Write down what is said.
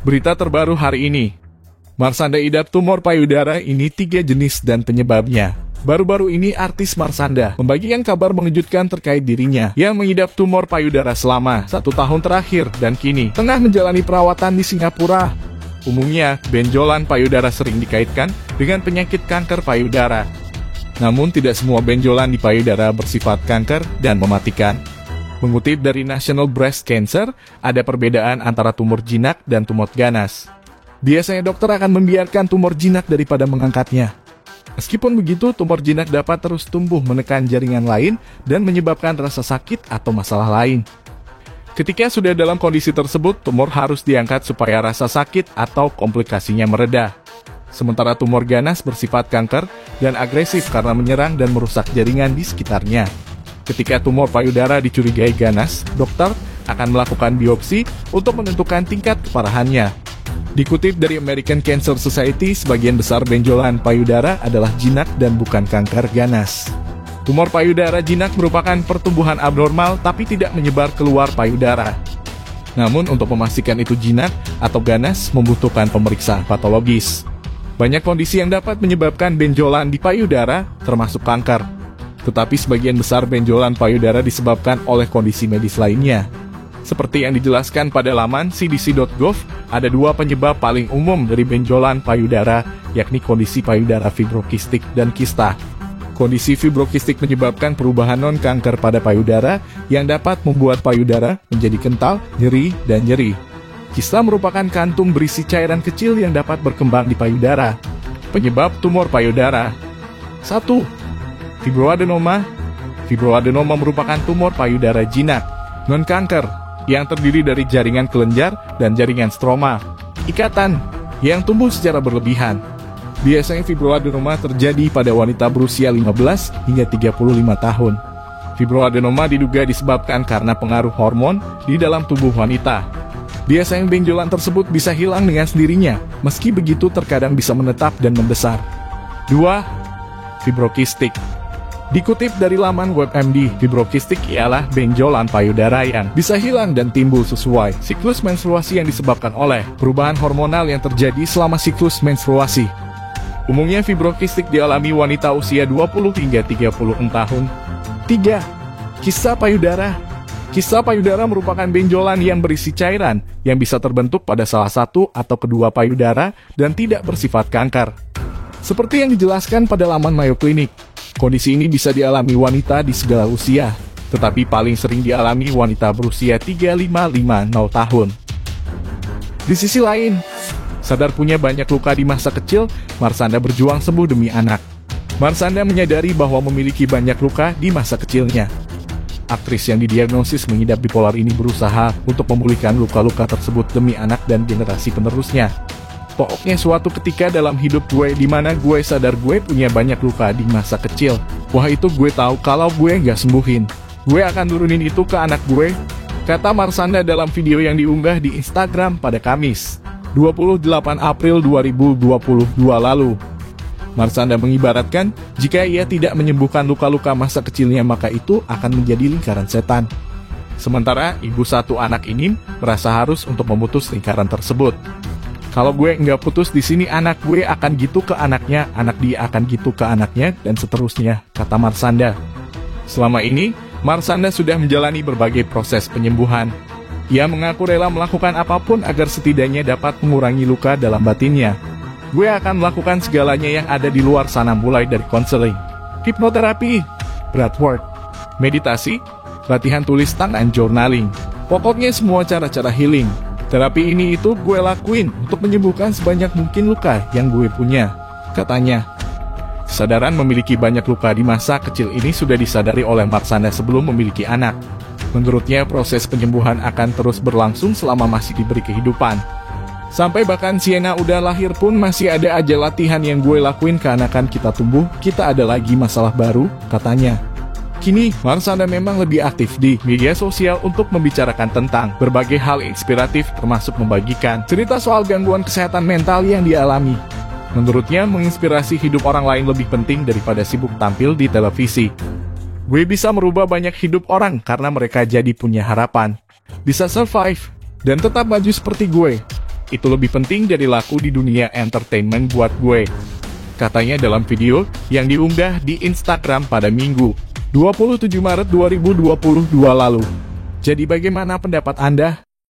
Berita terbaru hari ini. Marshanda idap tumor payudara, ini 3 jenis dan penyebabnya. Baru-baru ini artis Marshanda membagikan kabar mengejutkan terkait dirinya yang mengidap tumor payudara selama 1 tahun terakhir dan kini tengah menjalani perawatan di Singapura. Umumnya, benjolan payudara sering dikaitkan dengan penyakit kanker payudara. Namun tidak semua benjolan di payudara bersifat kanker dan mematikan. Mengutip dari National Breast Cancer, ada perbedaan antara tumor jinak dan tumor ganas. Biasanya dokter akan membiarkan tumor jinak daripada mengangkatnya. Meskipun begitu, tumor jinak dapat terus tumbuh menekan jaringan lain dan menyebabkan rasa sakit atau masalah lain. Ketika sudah dalam kondisi tersebut, tumor harus diangkat supaya rasa sakit atau komplikasinya mereda. Sementara tumor ganas bersifat kanker dan agresif karena menyerang dan merusak jaringan di sekitarnya. Ketika tumor payudara dicurigai ganas, dokter akan melakukan biopsi untuk menentukan tingkat keparahannya. Dikutip dari American Cancer Society, sebagian besar benjolan payudara adalah jinak dan bukan kanker ganas. Tumor payudara jinak merupakan pertumbuhan abnormal tapi tidak menyebar keluar payudara. Namun untuk memastikan itu jinak atau ganas membutuhkan pemeriksaan patologis. Banyak kondisi yang dapat menyebabkan benjolan di payudara, termasuk kanker. Tetapi sebagian besar benjolan payudara disebabkan oleh kondisi medis lainnya. Seperti yang dijelaskan pada laman cdc.gov, ada 2 penyebab paling umum dari benjolan payudara, yakni kondisi payudara fibrokistik dan kista. Kondisi fibrokistik menyebabkan perubahan non-kanker pada payudara yang dapat membuat payudara menjadi kental, nyeri, dan nyeri. Kista merupakan kantung berisi cairan kecil yang dapat berkembang di payudara. Penyebab tumor payudara. 1. Fibroadenoma. Fibroadenoma merupakan tumor payudara jinak, non-kanker, yang terdiri dari jaringan kelenjar dan jaringan stroma, ikatan, yang tumbuh secara berlebihan. Biasanya fibroadenoma terjadi pada wanita berusia 15 hingga 35 tahun. Fibroadenoma diduga disebabkan karena pengaruh hormon di dalam tubuh wanita. Biasanya benjolan tersebut bisa hilang dengan sendirinya, meski begitu terkadang bisa menetap dan membesar. 2. Fibrokistik. Dikutip dari laman WebMD, fibrokistik ialah benjolan payudara yang bisa hilang dan timbul sesuai siklus menstruasi yang disebabkan oleh perubahan hormonal yang terjadi selama siklus menstruasi. Umumnya fibrokistik dialami wanita usia 20 hingga 36 tahun. 3. Kista payudara. Kista payudara merupakan benjolan yang berisi cairan yang bisa terbentuk pada salah satu atau kedua payudara dan tidak bersifat kanker. Seperti yang dijelaskan pada laman Mayo Clinic, kondisi ini bisa dialami wanita di segala usia, tetapi paling sering dialami wanita berusia 35-50 tahun. Di sisi lain, sadar punya banyak luka di masa kecil, Marshanda berjuang sembuh demi anak. Marshanda menyadari bahwa memiliki banyak luka di masa kecilnya. Aktris yang didiagnosis mengidap bipolar ini berusaha untuk memulihkan luka-luka tersebut demi anak dan generasi penerusnya. Pokoknya suatu ketika dalam hidup gue di mana gue sadar gue punya banyak luka di masa kecil. Wah, itu gue tahu kalau gue nggak sembuhin, gue akan turunin itu ke anak gue, kata Marshanda dalam video yang diunggah di Instagram pada Kamis, 28 April 2022 lalu. Marshanda mengibaratkan, jika ia tidak menyembuhkan luka-luka masa kecilnya maka itu akan menjadi lingkaran setan. Sementara ibu 1 anak ini merasa harus untuk memutus lingkaran tersebut. Kalau gue nggak putus di sini, anak gue akan gitu ke anaknya, anak dia akan gitu ke anaknya, dan seterusnya, kata Marshanda. Selama ini, Marshanda sudah menjalani berbagai proses penyembuhan. Ia mengaku rela melakukan apapun agar setidaknya dapat mengurangi luka dalam batinnya. Gue akan melakukan segalanya yang ada di luar sana, mulai dari konseling, hipnoterapi, breathwork, meditasi, latihan tulis tangan, journaling. Pokoknya semua cara-cara healing. Terapi ini itu gue lakuin untuk menyembuhkan sebanyak mungkin luka yang gue punya, katanya. Kesadaran memiliki banyak luka di masa kecil ini sudah disadari oleh Marshanda sebelum memiliki anak. Menurutnya proses penyembuhan akan terus berlangsung selama masih diberi kehidupan. Sampai bahkan Sienna udah lahir pun masih ada aja latihan yang gue lakuin keanakan kita tumbuh, kita ada lagi masalah baru, katanya. Kini, Marshanda memang lebih aktif di media sosial untuk membicarakan tentang berbagai hal inspiratif termasuk membagikan cerita soal gangguan kesehatan mental yang dialami. Menurutnya, menginspirasi hidup orang lain lebih penting daripada sibuk tampil di televisi. Gue bisa merubah banyak hidup orang karena mereka jadi punya harapan, bisa survive, dan tetap maju seperti gue. itu lebih penting dari laku di dunia entertainment buat gue. Katanya dalam video yang diunggah di Instagram pada Minggu, 27 Maret 2022 lalu. Jadi bagaimana pendapat Anda?